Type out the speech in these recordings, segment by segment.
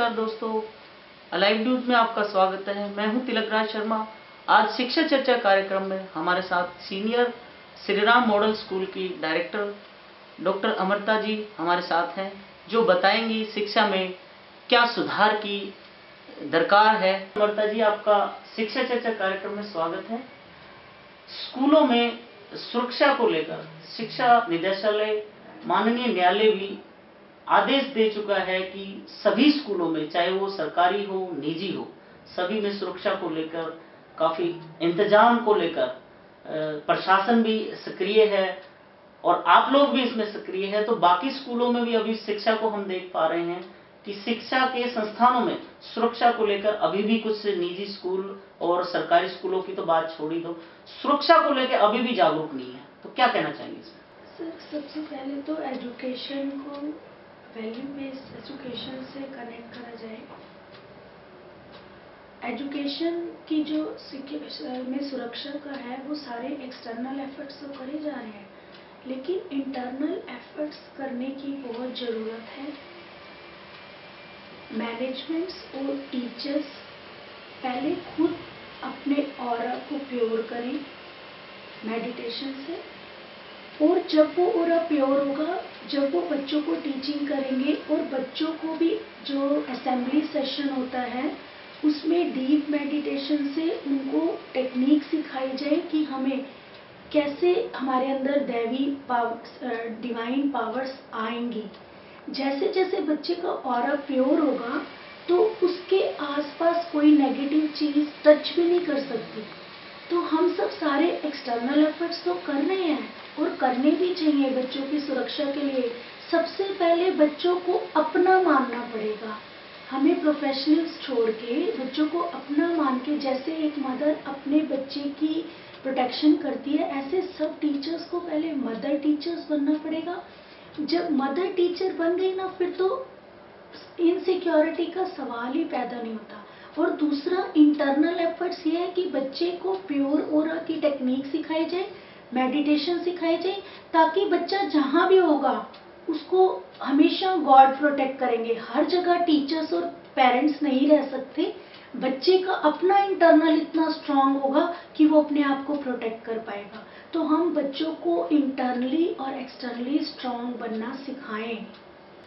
नमस्कार दोस्तों, alive news में आपका स्वागत है। मैं हूं तिलक राज शर्मा। आज शिक्षा चर्चा कार्यक्रम में हमारे साथ senior Shri Ram model school की डायरेक्टर डॉक्टर अमृता जी हमारे साथ हैं, जो बताएंगी शिक्षा में क्या सुधार की दरकार है। अमृता जी, आपका शिक्षा चर्चा कार्यक्रम में स्वागत है। स्कूलों में सुरक्षा को लेकर शिक्षा निदेशालय, माननीय न्यायालय भी आदेश दे चुका है कि सभी स्कूलों में, चाहे वो सरकारी हो निजी हो, सभी में सुरक्षा को लेकर काफी इंतजाम को लेकर प्रशासन भी सक्रिय है और आप लोग भी इसमें सक्रिय है। तो बाकी स्कूलों में भी अभी शिक्षा को हम देख पा रहे हैं कि शिक्षा के संस्थानों में सुरक्षा को लेकर अभी भी कुछ निजी स्कूल और सरकारी स्कूलों की तो बात छोड़ ही दो, सुरक्षा को लेकर अभी भी जागरूक नहीं है। तो क्या कहना चाहेंगे इसमें? सर, सबसे पहले तो एजुकेशन को वैल्यू बेस्ड एजुकेशन से कनेक्ट करा जाए। एजुकेशन की जो में सुरक्षा का है वो सारे एक्सटर्नल एफर्ट्स तो करे जा रहे हैं, लेकिन इंटरनल एफर्ट्स करने की बहुत ज़रूरत है। मैनेजमेंट्स और टीचर्स पहले खुद अपने ऑरा को प्योर करें मेडिटेशन से, और जब वो ऑरा प्योर होगा, जब वो बच्चों को टीचिंग करेंगे और बच्चों को भी जो असेंबली सेशन होता है उसमें डीप मेडिटेशन से उनको टेक्निक सिखाई जाए कि हमें कैसे हमारे अंदर दैवी डिवाइन पावर्स आएंगी। जैसे जैसे बच्चे का ऑरा प्योर होगा तो उसके आसपास कोई नेगेटिव चीज़ टच भी नहीं कर सकती। तो हम सब सारे एक्सटर्नल एफर्ट्स तो कर रहे हैं और करने भी चाहिए बच्चों की सुरक्षा के लिए। सबसे पहले बच्चों को अपना मानना पड़ेगा। हमें प्रोफेशनल्स छोड़ के बच्चों को अपना मान के, जैसे एक मदर अपने बच्चे की प्रोटेक्शन करती है, ऐसे सब टीचर्स को पहले मदर टीचर्स बनना पड़ेगा। जब मदर टीचर बन गई ना, फिर तो इनसिक्योरिटी का सवाल ही पैदा नहीं होता। और दूसरा इंटरनल एफर्ट्स ये है कि बच्चे को प्योर ऑरा की टेक्निक सिखाई जाए, मेडिटेशन सिखाई जाए, ताकि बच्चा जहाँ भी होगा उसको हमेशा गॉड प्रोटेक्ट करेंगे। हर जगह टीचर्स और पेरेंट्स नहीं रह सकते। बच्चे का अपना इंटरनल इतना स्ट्रांग होगा कि वो अपने आप को प्रोटेक्ट कर पाएगा। तो हम बच्चों को इंटरनली और एक्सटर्नली स्ट्रांग बनना सिखाएं।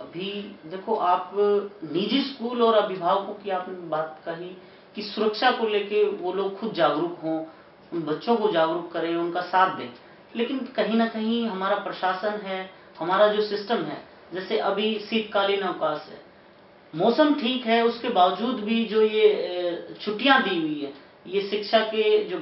अभी देखो, आप निजी स्कूल और अभिभावकों की आपने बात कही कि सुरक्षा को लेके वो लोग खुद जागरूक हों, उन बच्चों को जागरूक करें, उनका साथ दें। लेकिन कहीं ना कहीं हमारा प्रशासन है, हमारा जो सिस्टम है, जैसे अभी शीतकालीन अवकाश है, मौसम ठीक है, उसके बावजूद भी जो ये छुट्टियां दी हुई है, ये शिक्षा के जो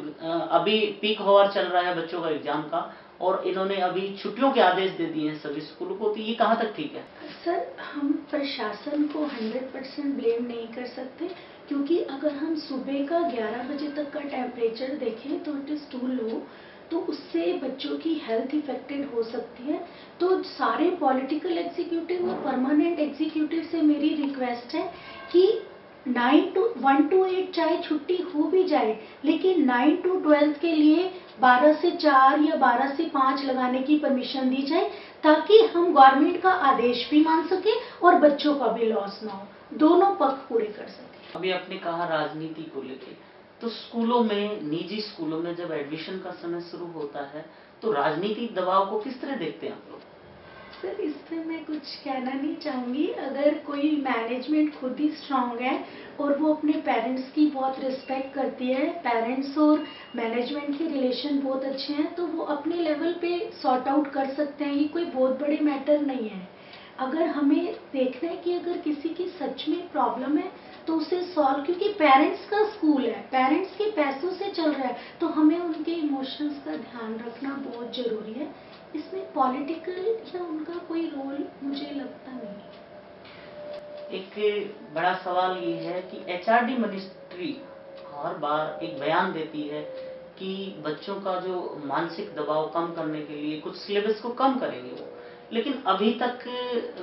अभी पीक आवर चल रहा है बच्चों का एग्जाम का, और इन्होंने अभी छुट्टियों के आदेश दे दिए हैं सभी स्कूलों को, तो ये कहाँ तक ठीक है? सर, हम प्रशासन को 100% ब्लेम नहीं कर सकते, क्योंकि अगर हम सुबह का 11 बजे तक का टेम्परेचर देखें तो इट इज़ टू लो, तो उससे बच्चों की हेल्थ इफेक्टेड हो सकती है। तो सारे पॉलिटिकल एग्जीक्यूटिव और परमानेंट एग्जीक्यूटिव से मेरी रिक्वेस्ट है कि 1 to 8 चाहे छुट्टी हो भी जाए, लेकिन 9 to 12 के लिए 12 से 4 या 12 से 5 लगाने की परमिशन दी जाए, ताकि हम गवर्नमेंट का आदेश भी मान सके और बच्चों का भी लॉस ना हो, दोनों पक्ष पूरे कर सके। अभी आपने कहा राजनीति को लेके, तो स्कूलों में, निजी स्कूलों में जब एडमिशन का समय शुरू होता है तो राजनीतिक दबाव को किस तरह देखते हैं आप लोग? सर, इस पर मैं कुछ कहना नहीं चाहूँगी। अगर कोई मैनेजमेंट खुद ही स्ट्रांग है और वो अपने पेरेंट्स की बहुत रिस्पेक्ट करती है, पेरेंट्स और मैनेजमेंट के रिलेशन बहुत अच्छे हैं, तो वो अपने लेवल पे सॉर्ट आउट कर सकते हैं। ये कोई बहुत बड़े मैटर नहीं है। अगर हमें देखना है कि अगर किसी की सच में प्रॉब्लम है तो उसे सॉल्व, क्योंकि पेरेंट्स का स्कूल है, पेरेंट्स के पैसों से चल रहा है, तो हमें उनके इमोशंस का ध्यान रखना बहुत ज़रूरी है। इसमें पॉलिटिकल या उनका कोई रोल मुझे लगता नहीं। एक बड़ा सवाल ये है कि एचआरडी मिनिस्ट्री हर बार एक बयान देती है कि बच्चों का जो मानसिक दबाव कम करने के लिए कुछ सिलेबस को कम करेंगे वो, लेकिन अभी तक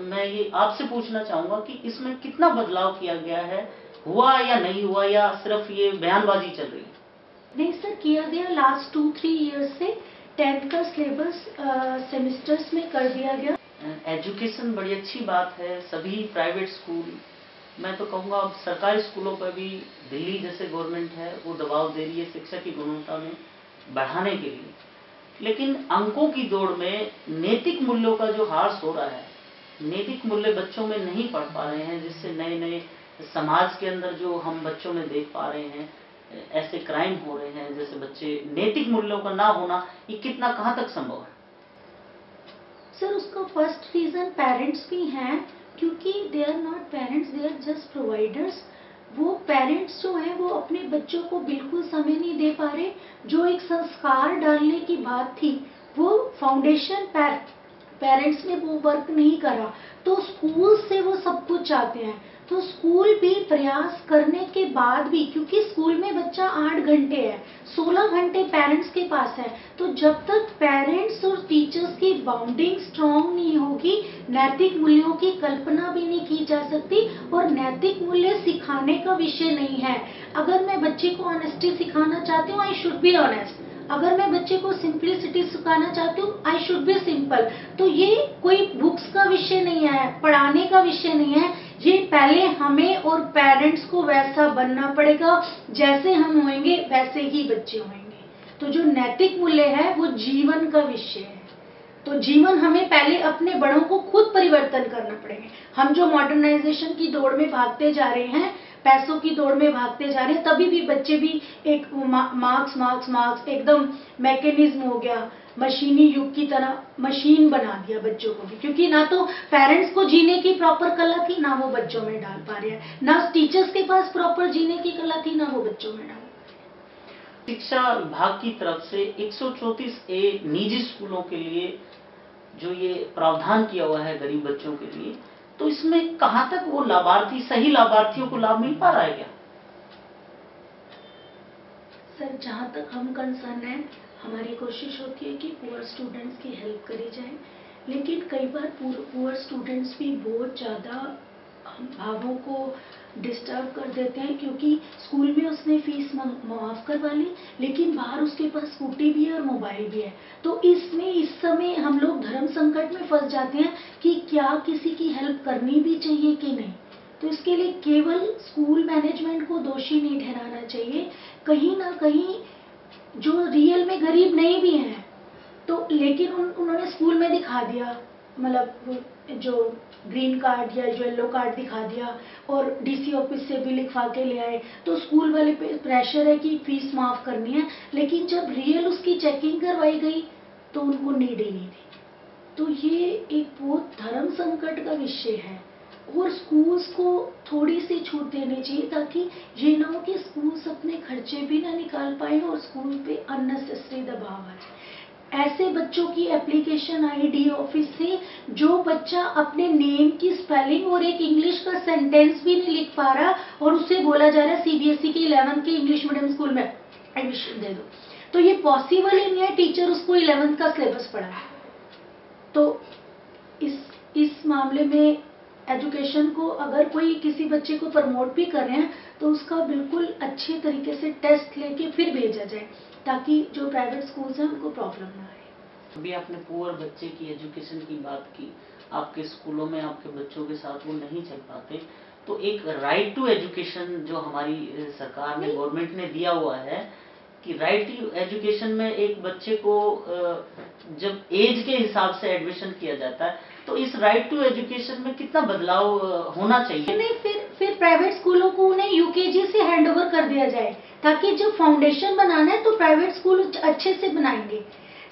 मैं ये आपसे पूछना चाहूंगा कि इसमें कितना बदलाव किया गया है, हुआ या नहीं हुआ, या सिर्फ ये बयानबाजी चल रही है? नहीं सर, किया गया। लास्ट 2-3 ईयर्स से 10th का सिलेबस सेमेस्टर्स में कर दिया गया। एजुकेशन बड़ी अच्छी बात है, सभी प्राइवेट स्कूल मैं तो कहूँगा अब सरकारी स्कूलों पर भी दिल्ली जैसे गवर्नमेंट है वो दबाव दे रही है शिक्षा की गुणवत्ता में बढ़ाने के लिए, लेकिन अंकों की दौड़ में नैतिक मूल्यों का जो ह्रास हो रहा है, नैतिक मूल्य बच्चों में नहीं पढ़ पा रहे हैं, जिससे नए नए समाज के अंदर जो हम बच्चों में देख पा रहे हैं ऐसे क्राइम हो रहे हैं, जैसे बच्चे नैतिक मूल्यों का ना होना, ये कितना कहाँ तक संभव है? सर उसका फर्स्ट रीजन पेरेंट्स भी हैं, क्योंकि they are not parents, they are just providers. वो पेरेंट्स जो हैं वो अपने बच्चों को बिल्कुल समय नहीं दे पा रहे। जो एक संस्कार डालने की बात थी वो फाउंडेशन पेरेंट्स ने वो वर्क नहीं करा, तो स्कूल से वो सब कुछ चाहते हैं। तो स्कूल भी प्रयास करने के बाद भी, क्योंकि स्कूल में बच्चा 8 घंटे है, 16 घंटे पेरेंट्स के पास है, तो जब तक पेरेंट्स और टीचर्स की बाउंडिंग स्ट्रांग नहीं होगी, नैतिक मूल्यों की कल्पना भी नहीं की जा सकती। और नैतिक मूल्य सिखाने का विषय नहीं है। अगर मैं बच्चे को ऑनेस्टी सिखाना चाहती हूँ, आई शुड बी ऑनेस्ट। अगर मैं बच्चे को सिंपलिसिटी सिखाना चाहती हूँ, आई शुड बी सिंपल। तो ये कोई बुक्स का विषय नहीं है, पढ़ाने का विषय नहीं है। ये पहले हमें और पेरेंट्स को वैसा बनना पड़ेगा, जैसे हम होंगे वैसे ही बच्चे होंगे। तो जो नैतिक मूल्य है वो जीवन का विषय है। तो जीवन हमें पहले अपने बड़ों को खुद परिवर्तन करना पड़ेगा। हम जो मॉडर्नाइजेशन की दौड़ में भागते जा रहे हैं, पैसों की दौड़ में भागते जा रहे हैं, तभी भी बच्चे भी एक मार्क्स मार्क्स मार्क्स एकदम मैकेनिज्म हो गया, मशीनी युग की तरह मशीन बना दिया बच्चों को भी। क्योंकि ना तो पेरेंट्स को जीने की प्रॉपर कला थी, ना वो बच्चों में डाल पा रहे हैं, ना टीचर्स के पास प्रॉपर जीने की कला थी, ना वो बच्चों में डाल। शिक्षा विभाग की तरफ से 134A निजी स्कूलों के लिए जो ये प्रावधान किया हुआ है गरीब बच्चों के लिए, तो इसमें कहां तक वो लाभार्थी, सही लाभार्थियों को लाभ मिल पा रहा है क्या? सर जहाँ तक हम कंसर्न है, हमारी कोशिश होती है कि पुअर स्टूडेंट्स की हेल्प करी जाए, लेकिन कई बार पुअर स्टूडेंट्स भी बहुत ज़्यादा भावों को डिस्टर्ब कर देते हैं, क्योंकि स्कूल में उसने फीस माफ़ करवा ली, लेकिन बाहर उसके पास स्कूटी भी है और मोबाइल भी है। तो इसमें इस समय हम लोग धर्म संकट में फंस जाते हैं कि क्या किसी की हेल्प करनी भी चाहिए कि नहीं। तो इसके लिए केवल स्कूल मैनेजमेंट को दोषी नहीं ठहराना चाहिए, कहीं ना कहीं जो रियल में गरीब नहीं भी हैं, तो लेकिन उन्होंने स्कूल में दिखा दिया, मतलब जो ग्रीन कार्ड या जो येलो कार्ड दिखा दिया और डीसी ऑफिस से भी लिखवा के ले आए, तो स्कूल वाले पे प्रेशर है कि फीस माफ करनी है, लेकिन जब रियल उसकी चेकिंग करवाई गई तो उनको नीड ही नहीं थी। तो ये एक बहुत धर्म संकट का विषय है और स्कूल्स को थोड़ी सी छूट देनी चाहिए, ताकि ये ना हो कि स्कूल्स अपने खर्चे भी ना निकाल पाए और स्कूल पे अननेसेसरी दबाव आ जाए। ऐसे बच्चों की एप्लीकेशन आई डी ऑफिस से, जो बच्चा अपने नेम की स्पेलिंग और एक इंग्लिश का सेंटेंस भी नहीं लिख पा रहा और उससे बोला जा रहा है सीबीएसई के 11th के इंग्लिश मीडियम स्कूल में एडमिशन दे दो, तो ये पॉसिबल ही नहीं है। टीचर उसको 11th का सिलेबस पढ़ा। तो इस मामले में एजुकेशन को अगर कोई किसी बच्चे को प्रमोट भी कर रहे हैं तो उसका बिल्कुल अच्छे तरीके से टेस्ट लेके फिर भेजा जाए, ताकि जो प्राइवेट स्कूल्स हैं उनको प्रॉब्लम ना आए। अभी आपने पुअर बच्चे की एजुकेशन की बात की, आपके स्कूलों में आपके बच्चों के साथ वो नहीं चल पाते, तो एक राइट टू एजुकेशन जो हमारी सरकार ने, गवर्नमेंट ने दिया हुआ है कि राइट टू एजुकेशन में एक बच्चे को जब एज के हिसाब से एडमिशन किया जाता है, तो इस राइट टू एजुकेशन में कितना बदलाव होना चाहिए? नहीं, फिर प्राइवेट स्कूलों को उन्हें यूकेजी से हैंडओवर कर दिया जाए, ताकि जब फाउंडेशन बनाना है तो प्राइवेट स्कूल अच्छे से बनाएंगे।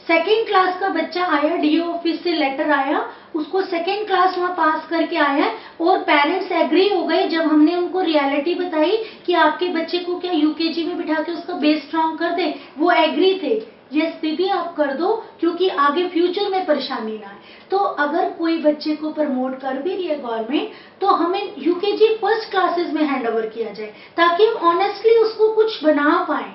सेकेंड क्लास का बच्चा आया, डीओ ऑफिस से लेटर आया, उसको सेकेंड क्लास वहाँ पास करके आया और पेरेंट्स एग्री हो गए जब हमने उनको रियलिटी बताई कि आपके बच्चे को क्या यूकेजी में बिठा के उसका बेस स्ट्रॉन्ग कर दे, वो एग्री थे, ये स्थिति आप कर दो क्योंकि आगे फ्यूचर में परेशानी ना आए। तो अगर कोई बच्चे को प्रमोट कर भी रही है गवर्नमेंट, तो हमें यूकेजी फर्स्ट क्लासेस में हैंडओवर किया जाए, ताकि हम ऑनेस्टली उसको कुछ बना पाए।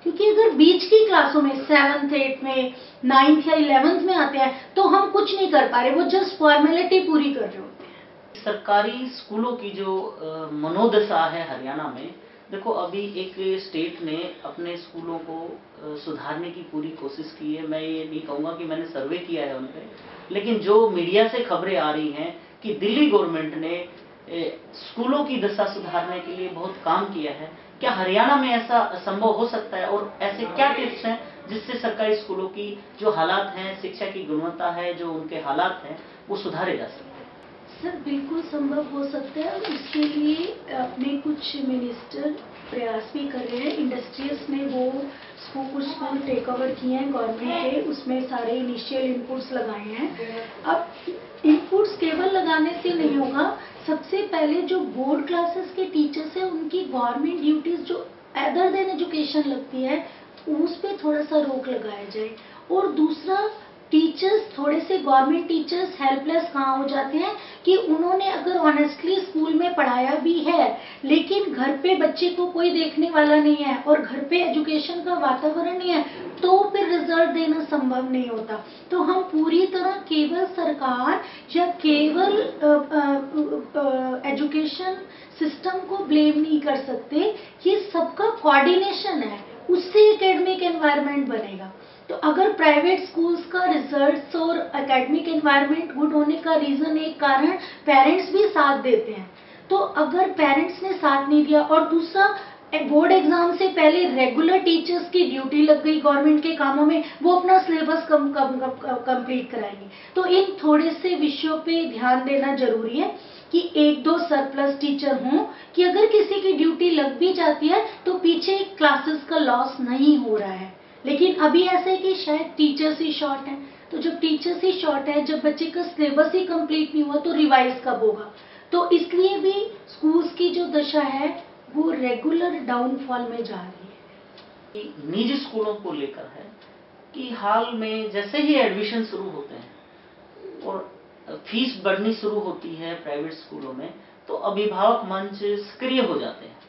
क्योंकि अगर बीच की क्लासों में 7th 8th में 9th या 11th में आते हैं तो हम कुछ नहीं कर पा रहे, वो जस्ट फॉर्मेलिटी पूरी कर रहे होते हैं। सरकारी स्कूलों की जो मनोदशा है हरियाणा में, देखो अभी एक स्टेट ने अपने स्कूलों को सुधारने की पूरी कोशिश की है। मैं ये नहीं कहूँगा कि मैंने सर्वे किया है उन पर, लेकिन जो मीडिया से खबरें आ रही हैं कि दिल्ली गवर्नमेंट ने स्कूलों की दशा सुधारने के लिए बहुत काम किया है। क्या हरियाणा में ऐसा संभव हो सकता है, और ऐसे क्या टिप्स हैं जिससे सरकारी स्कूलों की जो हालात हैं, शिक्षा की गुणवत्ता है, जो उनके हालात हैं, वो सुधारे जा सकते हैं? सर बिल्कुल संभव हो सकता है, और उसके लिए अपने कुछ मिनिस्टर प्रयास भी कर रहे हैं। इंडस्ट्रीज ने वो कुछ स्कूल टेक ओवर किए हैं गवर्नमेंट के, उसमें सारे इनिशियल इनपुट्स लगाए हैं। अब इनपुट्स केवल लगाने से नहीं होगा, सबसे पहले जो बोर्ड क्लासेस के टीचर्स हैं उनकी गवर्नमेंट ड्यूटीज जो अदर देन एजुकेशन लगती है उस पर थोड़ा सा रोक लगाया जाए। और दूसरा, टीचर्स थोड़े से गवर्नमेंट टीचर्स हेल्पलेस कहाँ हो जाते हैं कि उन्होंने अगर ऑनेस्टली स्कूल में पढ़ाया भी है लेकिन घर पे बच्चे को कोई देखने वाला नहीं है और घर पे एजुकेशन का वातावरण नहीं है, तो फिर रिजल्ट देना संभव नहीं होता। तो हम पूरी तरह केवल सरकार या केवल एजुकेशन सिस्टम को ब्लेम नहीं कर सकते, ये सबका कोऑर्डिनेशन है, उससे एकेडमिक एनवायरनमेंट बनेगा। तो अगर प्राइवेट स्कूल्स का रिजल्ट्स और एकेडमिक एनवायरनमेंट गुड होने का रीजन, एक कारण पेरेंट्स भी साथ देते हैं। तो अगर पेरेंट्स ने साथ नहीं दिया, और दूसरा बोर्ड एग्जाम से पहले रेगुलर टीचर्स की ड्यूटी लग गई गवर्नमेंट के कामों में, वो अपना सिलेबस कंप्लीट कराएंगे। तो इन थोड़े से विषयों पे ध्यान देना जरूरी है कि एक दो सरप्लस टीचर हों, कि अगर किसी की ड्यूटी लग भी जाती है तो पीछे क्लासेस का लॉस नहीं हो रहा है। लेकिन अभी ऐसा है कि शायद टीचर्स ही शॉर्ट हैं, तो जब टीचर्स ही शॉर्ट है, जब बच्चे का सिलेबस ही कंप्लीट नहीं हुआ तो रिवाइज कब होगा। तो इसलिए भी स्कूल्स की जो दशा है वो रेगुलर डाउनफॉल में जा रही है। निजी स्कूलों को लेकर है कि हाल में जैसे ही एडमिशन शुरू होते हैं और फीस बढ़नी शुरू होती है प्राइवेट स्कूलों में, तो अभिभावक मंच सक्रिय हो जाते हैं।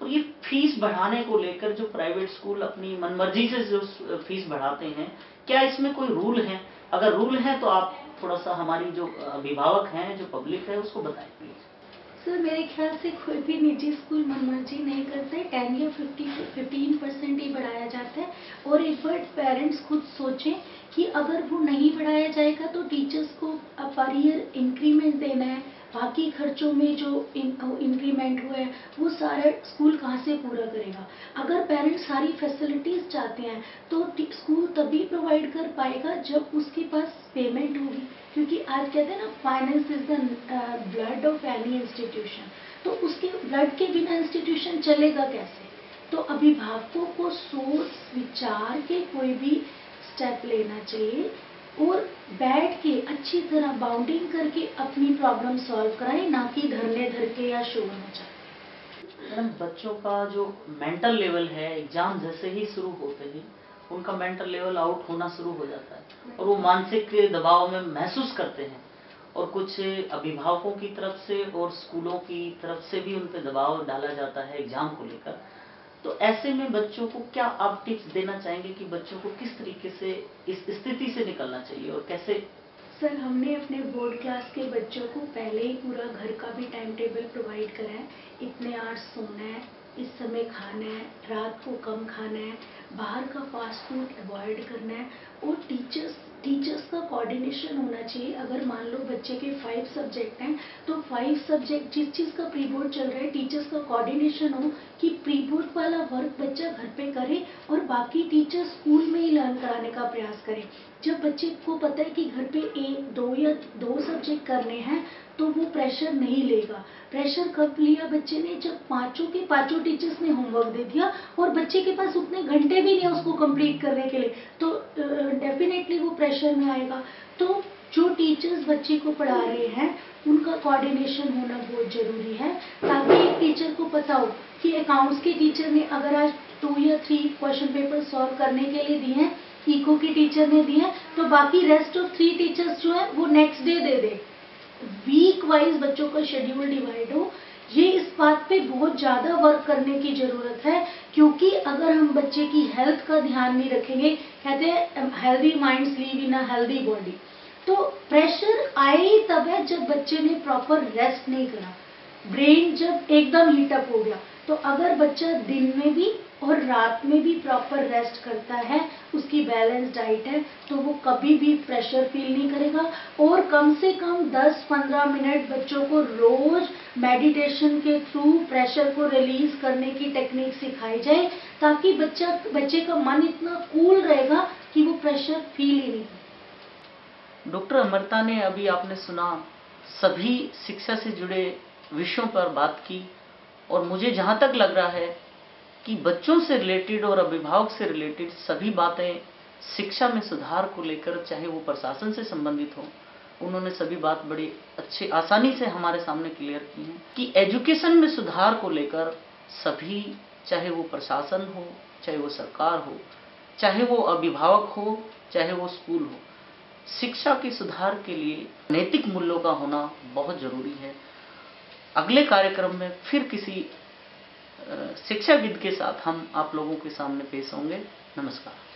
और ये फीस बढ़ाने को लेकर जो प्राइवेट स्कूल अपनी मनमर्जी से जो फीस बढ़ाते हैं, क्या इसमें कोई रूल है? अगर रूल है तो आप थोड़ा सा हमारी जो अभिभावक हैं, जो पब्लिक है, उसको बताएं प्लीज। सर मेरे ख्याल से कोई भी निजी स्कूल मनमर्जी नहीं करते, 10 या 15% ही बढ़ाया जाता है। और एक बार पेरेंट्स खुद सोचें कि अगर वो नहीं बढ़ाया जाएगा तो टीचर्स को पर ईयर इंक्रीमेंट देना है, बाकी खर्चों में जो इंक्रीमेंट हुआ है वो सारा स्कूल कहाँ से पूरा करेगा। अगर पेरेंट्स सारी फैसिलिटीज चाहते हैं तो स्कूल तभी प्रोवाइड कर पाएगा जब उसके पास पेमेंट होगी, क्योंकि आज कहते हैं ना, finance is the blood of any institution. तो उसके ब्लड के बिना इंस्टीट्यूशन चलेगा कैसे। तो अभिभावकों को सोच विचार के कोई भी स्टेप लेना चाहिए और बैठ के अच्छी तरह बाउंडिंग करके अपनी प्रॉब्लम सॉल्व कराएं, ना कि धरने धर के या शोर मचाए। मैडम, बच्चों का जो मेंटल लेवल है, एग्जाम जैसे ही शुरू होते हैं उनका मेंटल लेवल आउट होना शुरू हो जाता है और वो मानसिक दबाव में महसूस करते हैं, और कुछ अभिभावकों की तरफ से और स्कूलों की तरफ से भी उन पर दबाव डाला जाता है एग्जाम को लेकर। तो ऐसे में बच्चों को क्या आप टिप्स देना चाहेंगे कि बच्चों को किस तरीके से इस स्थिति से निकलना चाहिए और कैसे? सर हमने अपने बोर्ड क्लास के बच्चों को पहले ही पूरा घर का भी टाइम टेबल प्रोवाइड करा है। इतने आवर्स सोना है, इस समय खाना है, रात को कम खाना है, बाहर का फास्ट फूड अवॉइड करना है। और टीचर्स का कोऑर्डिनेशन होना चाहिए। अगर मान लो बच्चे के 5 सब्जेक्ट हैं तो 5 सब्जेक्ट जिस चीज़ का प्री बोर्ड चल रहा है, टीचर्स का कोऑर्डिनेशन हो कि प्री बोर्ड वाला वर्क बच्चा घर पे करे और बाकी टीचर स्कूल में ही लर्न कराने का प्रयास करें। जब बच्चे को पता है कि घर पे 1, 2 या 2 सब्जेक्ट करने हैं तो वो प्रेशर नहीं लेगा। प्रेशर कब लिया बच्चे ने, जब पांचों के पांचों टीचर्स ने होमवर्क दे दिया और बच्चे के पास उतने घंटे भी नहीं है उसको कंप्लीट करने के लिए, तो डेफिनेटली वो प्रेशर में आएगा। तो जो टीचर्स बच्चे को पढ़ा रहे हैं उनका कोऑर्डिनेशन होना बहुत जरूरी है, ताकि एक टीचर को पता हो कि अकाउंट्स के टीचर ने अगर आज 2 या 3 क्वेश्चन पेपर सॉल्व करने के लिए दिए हैं, इको की टीचर ने दिए हैं, तो बाकी रेस्ट ऑफ 3 टीचर्स जो है वो नेक्स्ट डे दे दे। वीक वाइज बच्चों का शेड्यूल डिवाइड हो। ये इस बात पे बहुत ज़्यादा वर्क करने की ज़रूरत है, क्योंकि अगर हम बच्चे की हेल्थ का ध्यान नहीं रखेंगे, कहते हैं healthy minds leave in a healthy body. तो प्रेशर आए ही तब है जब बच्चे ने प्रॉपर रेस्ट नहीं करा, ब्रेन जब एकदम हीटअप हो गया। तो अगर बच्चा दिन में भी और रात में भी प्रॉपर रेस्ट करता है, उसकी बैलेंस डाइट है, तो वो कभी भी प्रेशर फील नहीं करेगा। और कम से कम 10-15 मिनट बच्चों को रोज मेडिटेशन के थ्रू प्रेशर को रिलीज करने की टेक्निक सिखाई जाए, ताकि बच्चे का मन इतना कूल रहेगा कि वो प्रेशर फील ही नहीं करेगा। डॉक्टर अमृता ने अभी आपने सुना सभी शिक्षा से जुड़े विषयों पर बात की, और मुझे जहां तक लग रहा है कि बच्चों से रिलेटेड और अभिभावक से रिलेटेड सभी बातें शिक्षा में सुधार को लेकर, चाहे वो प्रशासन से संबंधित हो, उन्होंने सभी बात बड़ी अच्छी आसानी से हमारे सामने क्लियर की है कि एजुकेशन में सुधार को लेकर सभी, चाहे वो प्रशासन हो, चाहे वो सरकार हो, चाहे वो अभिभावक हो, चाहे वो स्कूल हो, शिक्षा के सुधार के लिए नैतिक मूल्यों का होना बहुत जरूरी है। अगले कार्यक्रम में फिर किसी शिक्षाविद के साथ हम आप लोगों के सामने पेश होंगे। नमस्कार।